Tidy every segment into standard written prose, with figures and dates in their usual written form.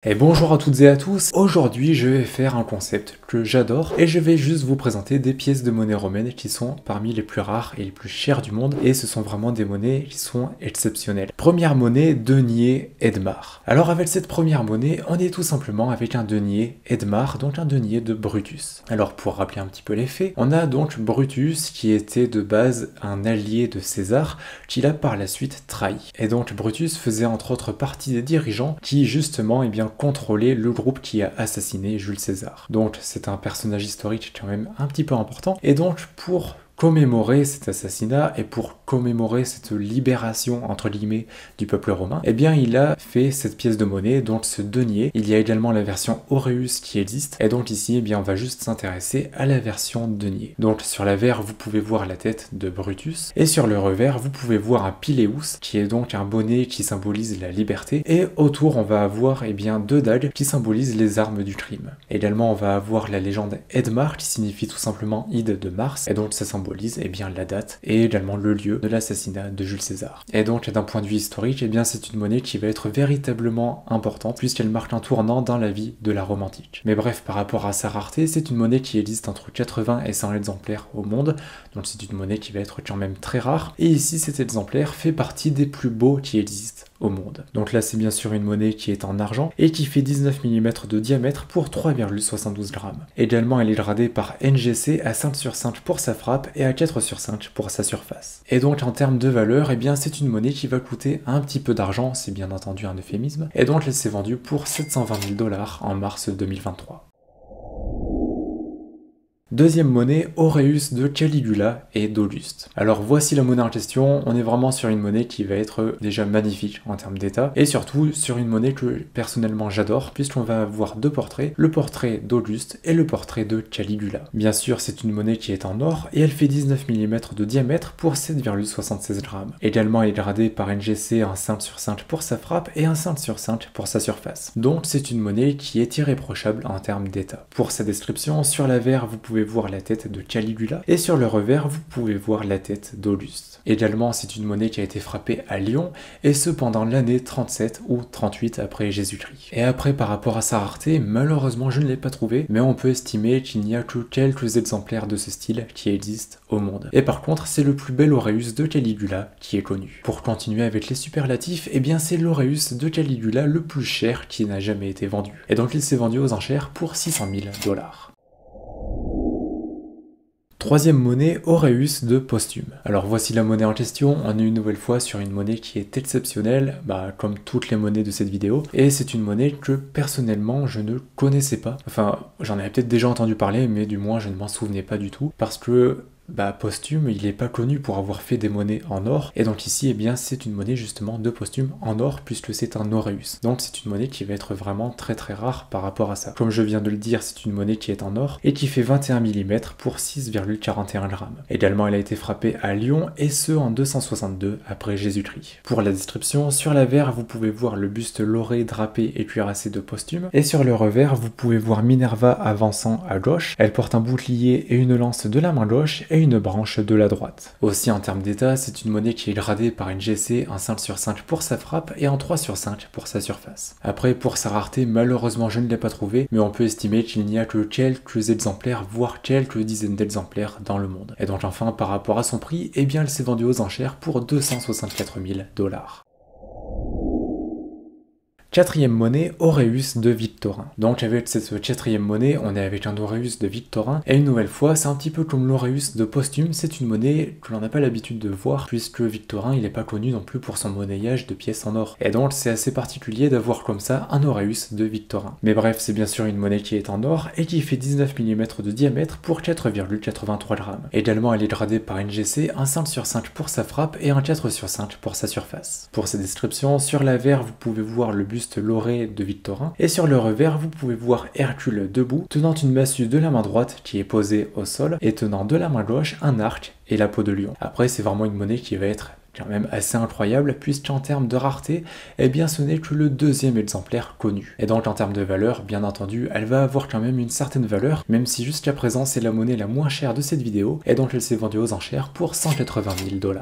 Et bonjour à toutes et à tous, aujourd'hui je vais faire un concept que j'adore et je vais juste vous présenter des pièces de monnaie romaine qui sont parmi les plus rares et les plus chères du monde et ce sont vraiment des monnaies qui sont exceptionnelles. Première monnaie, denier Edmar. Alors avec cette première monnaie, on est tout simplement avec un denier Edmar, donc un denier de Brutus. Alors pour rappeler un petit peu les faits, on a donc Brutus qui était de base un allié de César qui l'a par la suite trahi. Et donc Brutus faisait entre autres partie des dirigeants qui justement contrôler le groupe qui a assassiné Jules César. Donc c'est un personnage historique quand même un petit peu important. Et donc pour commémorer cet assassinat et pour commémorer cette libération entre guillemets du peuple romain, eh bien il a fait cette pièce de monnaie, donc ce denier. Il y a également la version aureus qui existe et donc ici eh bien on va juste s'intéresser à la version denier. Donc sur l'avers vous pouvez voir la tête de Brutus et sur le revers vous pouvez voir un pileus qui est donc un bonnet qui symbolise la liberté et autour on va avoir eh bien deux dagues qui symbolisent les armes du crime. Également on va avoir la légende Edmar qui signifie tout simplement Ide de Mars et donc ça symbolise eh bien, la date et également le lieu de l'assassinat de Jules César. Et donc d'un point de vue historique, eh bien, c'est une monnaie qui va être véritablement importante puisqu'elle marque un tournant dans la vie de la Rome antique. Mais bref, par rapport à sa rareté, c'est une monnaie qui existe entre 80 et 100 exemplaires au monde, donc c'est une monnaie qui va être quand même très rare. Et ici, cet exemplaire fait partie des plus beaux qui existent au monde. Donc là c'est bien sûr une monnaie qui est en argent et qui fait 19 mm de diamètre pour 3,72 grammes. Également elle est gradée par NGC à 5/5 pour sa frappe et à 4/5 pour sa surface. Et donc en termes de valeur, eh bien c'est une monnaie qui va coûter un petit peu d'argent, c'est bien entendu un euphémisme, et donc elle s'est vendue pour 720 000 $ en mars 2023. Deuxième monnaie, aureus de Caligula et d'Auguste. Alors voici la monnaie en question, on est vraiment sur une monnaie qui va être déjà magnifique en termes d'état, et surtout sur une monnaie que personnellement j'adore, puisqu'on va avoir deux portraits, le portrait d'Auguste et le portrait de Caligula. Bien sûr c'est une monnaie qui est en or, et elle fait 19 mm de diamètre pour 7,76 grammes. Également elle est gradée par NGC un 5/5 pour sa frappe et un 5/5 pour sa surface. Donc c'est une monnaie qui est irréprochable en termes d'état. Pour sa description, sur l'avers vous pouvez voir la tête de Caligula et sur le revers vous pouvez voir la tête d'Auguste. Également c'est une monnaie qui a été frappée à Lyon et ce pendant l'année 37 ou 38 après Jésus-Christ. Et après par rapport à sa rareté, malheureusement je ne l'ai pas trouvé, mais on peut estimer qu'il n'y a que quelques exemplaires de ce style qui existent au monde. Et par contre c'est le plus bel aureus de Caligula qui est connu. Pour continuer avec les superlatifs, eh bien c'est l'aureus de Caligula le plus cher qui n'a jamais été vendu. Et donc il s'est vendu aux enchères pour 600 000 $. Troisième monnaie, aureus de Posthume. Alors voici la monnaie en question, on est une nouvelle fois sur une monnaie qui est exceptionnelle, comme toutes les monnaies de cette vidéo, et c'est une monnaie que personnellement je ne connaissais pas. Enfin, j'en avais peut-être déjà entendu parler, mais du moins je ne m'en souvenais pas du tout, parce que Posthume, il n'est pas connu pour avoir fait des monnaies en or, et donc ici, eh bien, c'est une monnaie justement de Posthume en or, puisque c'est un aureus. Donc c'est une monnaie qui va être vraiment très très rare par rapport à ça. Comme je viens de le dire, c'est une monnaie qui est en or, et qui fait 21 mm pour 6,41 grammes. Également, elle a été frappée à Lyon, et ce en 262 après Jésus-Christ. Pour la description, sur l'avers, vous pouvez voir le buste lauré, drapé et cuirassé de Posthume, et sur le revers, vous pouvez voir Minerva avançant à gauche. Elle porte un bouclier et une lance de la main gauche, et une branche de la droite. Aussi en termes d'état, c'est une monnaie qui est gradée par NGC un 5/5 pour sa frappe et un 3/5 pour sa surface. Après, pour sa rareté, malheureusement je ne l'ai pas trouvé, mais on peut estimer qu'il n'y a que quelques exemplaires, voire quelques dizaines d'exemplaires dans le monde. Et donc enfin, par rapport à son prix, eh bien elle s'est vendue aux enchères pour 264 000 $. Quatrième monnaie, aureus de Victorin. Donc avec cette quatrième monnaie, on est avec un aureus de Victorin, et une nouvelle fois, c'est un petit peu comme l'aureus de Posthume, c'est une monnaie que l'on n'a pas l'habitude de voir, puisque Victorin, il n'est pas connu non plus pour son monnayage de pièces en or. Et donc c'est assez particulier d'avoir comme ça un aureus de Victorin. Mais bref, c'est bien sûr une monnaie qui est en or, et qui fait 19 mm de diamètre pour 4,83 grammes. Également, elle est gradée par NGC, un 5/5 pour sa frappe et un 4/5 pour sa surface. Pour sa description, sur l'avers, vous pouvez voir le buste lauré de Victorin, et sur le revers vous pouvez voir Hercule debout, tenant une massue de la main droite qui est posée au sol, et tenant de la main gauche un arc et la peau de lion. Après c'est vraiment une monnaie qui va être quand même assez incroyable, puisqu'en termes de rareté, eh bien ce n'est que le deuxième exemplaire connu. Et donc en termes de valeur, bien entendu, elle va avoir quand même une certaine valeur, même si jusqu'à présent c'est la monnaie la moins chère de cette vidéo, et donc elle s'est vendue aux enchères pour 180 000 $.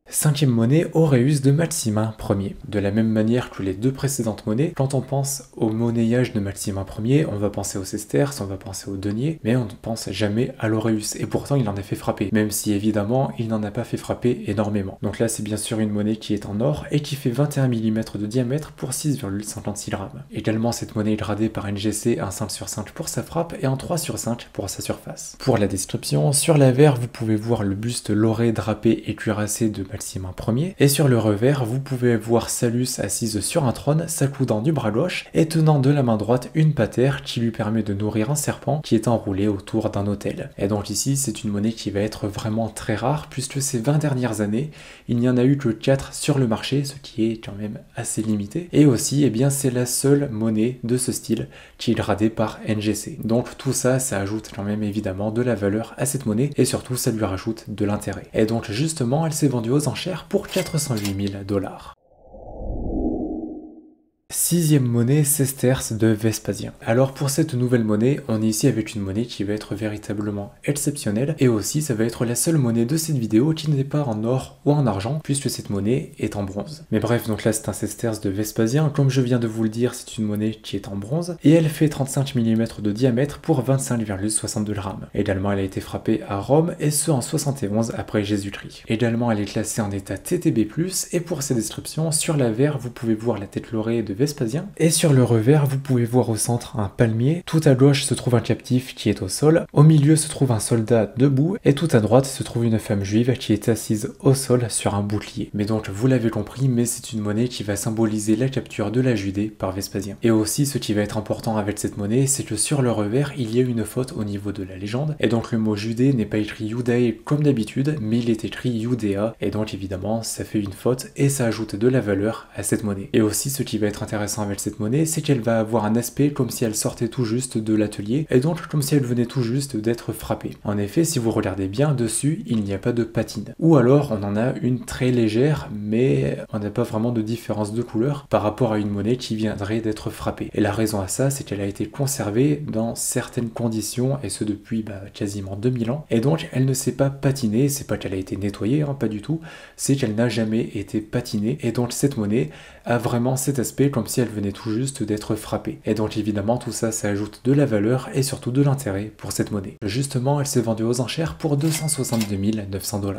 Cinquième monnaie, Aureus de Maximin Ier. De la même manière que les deux précédentes monnaies, quand on pense au monnayage de Maximin Ier, on va penser au sesterce, on va penser au denier, mais on ne pense jamais à l'Aureus, et pourtant il en a fait frapper, même si évidemment il n'en a pas fait frapper énormément. Donc là c'est bien sûr une monnaie qui est en or et qui fait 21 mm de diamètre pour 6,56 grammes. Également cette monnaie est gradée par NGC un 5/5 pour sa frappe et un 3/5 pour sa surface. Pour la description, sur l'avers vous pouvez voir le buste lauré drapé et cuirassé de Maximin Ier, et sur le revers vous pouvez voir Salus assise sur un trône, s'accoudant du bras gauche et tenant de la main droite une patère qui lui permet de nourrir un serpent qui est enroulé autour d'un autel. Et donc ici c'est une monnaie qui va être vraiment très rare puisque ces 20 dernières années il n'y en a eu que 4 sur le marché, ce qui est quand même assez limité, et aussi eh bien c'est la seule monnaie de ce style qui est gradée par NGC. Donc tout ça, ça ajoute quand même évidemment de la valeur à cette monnaie et surtout ça lui rajoute de l'intérêt. Et donc justement elle s'est vendue aux enchères pour 408 000 $. Sixième monnaie, sesterce de Vespasien. Alors pour cette nouvelle monnaie, on est ici avec une monnaie qui va être véritablement exceptionnelle, et aussi ça va être la seule monnaie de cette vidéo qui n'est pas en or ou en argent, puisque cette monnaie est en bronze. Mais bref, donc là c'est un sesterce de Vespasien, comme je viens de vous le dire, c'est une monnaie qui est en bronze, et elle fait 35 mm de diamètre pour 25,62 grammes. Également elle a été frappée à Rome, et ce en 71 après Jésus-Christ. Également elle est classée en état TTB+, et pour ses descriptions, sur l'avers vous pouvez voir la tête laurée de Vespasien, et sur le revers vous pouvez voir au centre un palmier, tout à gauche se trouve un captif qui est au sol, au milieu se trouve un soldat debout, et tout à droite se trouve une femme juive qui est assise au sol sur un bouclier. Mais donc vous l'avez compris, mais c'est une monnaie qui va symboliser la capture de la Judée par Vespasien. Et aussi ce qui va être important avec cette monnaie, c'est que sur le revers il y a une faute au niveau de la légende, et donc le mot Judée n'est pas écrit Judae comme d'habitude, mais il est écrit Judea, et donc évidemment ça fait une faute et ça ajoute de la valeur à cette monnaie. Et aussi ce qui va être intéressant avec cette monnaie, c'est qu'elle va avoir un aspect comme si elle sortait tout juste de l'atelier, et donc comme si elle venait tout juste d'être frappée. En effet, si vous regardez bien dessus, il n'y a pas de patine. Ou alors on en a une très légère, mais on n'a pas vraiment de différence de couleur par rapport à une monnaie qui viendrait d'être frappée. Et la raison à ça, c'est qu'elle a été conservée dans certaines conditions, et ce depuis quasiment 2000 ans, et donc elle ne s'est pas patinée. C'est pas qu'elle a été nettoyée, hein, pas du tout, c'est qu'elle n'a jamais été patinée, et donc cette monnaie a vraiment cet aspect comme si elle venait tout juste d'être frappée. Et donc évidemment tout ça, ça ajoute de la valeur et surtout de l'intérêt pour cette monnaie. Justement, elle s'est vendue aux enchères pour 262 900 $.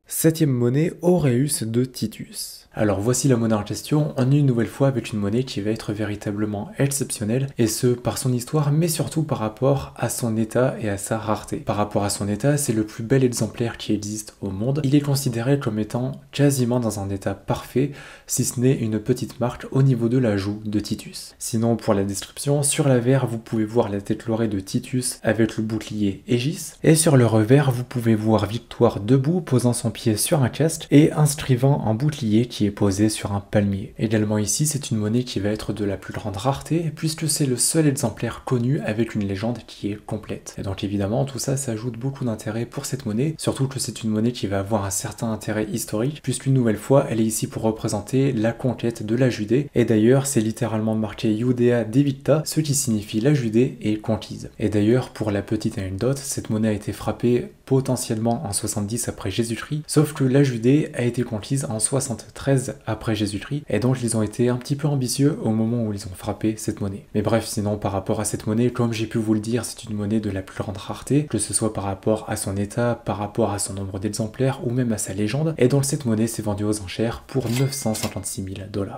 Septième monnaie, Aureus de Titus. Alors voici la monnaie en question, on est une nouvelle fois avec une monnaie qui va être véritablement exceptionnelle, et ce par son histoire, mais surtout par rapport à son état et à sa rareté. Par rapport à son état, c'est le plus bel exemplaire qui existe au monde. Il est considéré comme étant quasiment dans un état parfait, si ce n'est une petite marque au niveau de la joue de Titus. Sinon pour la description, sur l'avers vous pouvez voir la tête laurée de Titus avec le bouclier Aegis, et sur le revers vous pouvez voir Victoire debout posant son pied sur un casque et inscrivant un bouclier qui est posé sur un palmier. Également ici, c'est une monnaie qui va être de la plus grande rareté puisque c'est le seul exemplaire connu avec une légende qui est complète. Et donc évidemment, tout ça, ça ajoute beaucoup d'intérêt pour cette monnaie, surtout que c'est une monnaie qui va avoir un certain intérêt historique puisqu'une nouvelle fois, elle est ici pour représenter la conquête de la Judée, et d'ailleurs, c'est littéralement marqué Judea Devicta, ce qui signifie la Judée est conquise. Et d'ailleurs, pour la petite anecdote, cette monnaie a été frappée potentiellement en 70 après Jésus-Christ, sauf que la Judée a été conquise en 73 après Jésus-Christ, et donc ils ont été un petit peu ambitieux au moment où ils ont frappé cette monnaie. Mais bref, sinon par rapport à cette monnaie, comme j'ai pu vous le dire, c'est une monnaie de la plus grande rareté, que ce soit par rapport à son état, par rapport à son nombre d'exemplaires, ou même à sa légende, et donc cette monnaie s'est vendue aux enchères pour 956 000 $.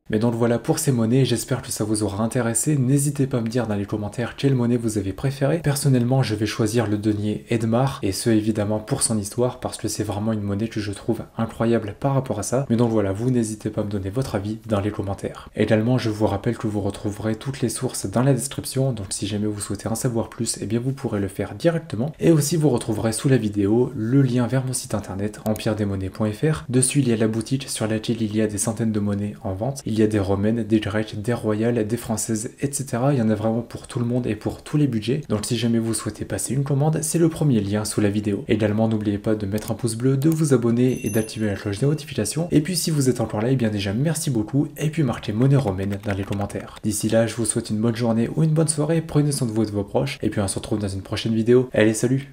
Mais donc voilà pour ces monnaies, j'espère que ça vous aura intéressé. N'hésitez pas à me dire dans les commentaires quelle monnaie vous avez préférée. Personnellement, je vais choisir le denier Edmar, et ce évidemment pour son histoire, parce que c'est vraiment une monnaie que je trouve incroyable par rapport à ça. Mais donc voilà, vous n'hésitez pas à me donner votre avis dans les commentaires. Également, je vous rappelle que vous retrouverez toutes les sources dans la description, donc si jamais vous souhaitez en savoir plus, eh bien vous pourrez le faire directement. Et aussi vous retrouverez sous la vidéo le lien vers mon site internet empiredesmonnaies.fr. Dessus il y a la boutique sur laquelle il y a des centaines de monnaies en vente. Il y a des romaines, des grecques, des royales, des françaises, etc. Il y en a vraiment pour tout le monde et pour tous les budgets. Donc si jamais vous souhaitez passer une commande, c'est le premier lien sous la vidéo. Également, n'oubliez pas de mettre un pouce bleu, de vous abonner et d'activer la cloche des notifications. Et puis si vous êtes encore là, et bien déjà merci beaucoup. Et puis marquez monnaie romaine dans les commentaires. D'ici là, je vous souhaite une bonne journée ou une bonne soirée. Prenez soin de vous et de vos proches. Et puis on se retrouve dans une prochaine vidéo. Allez, salut!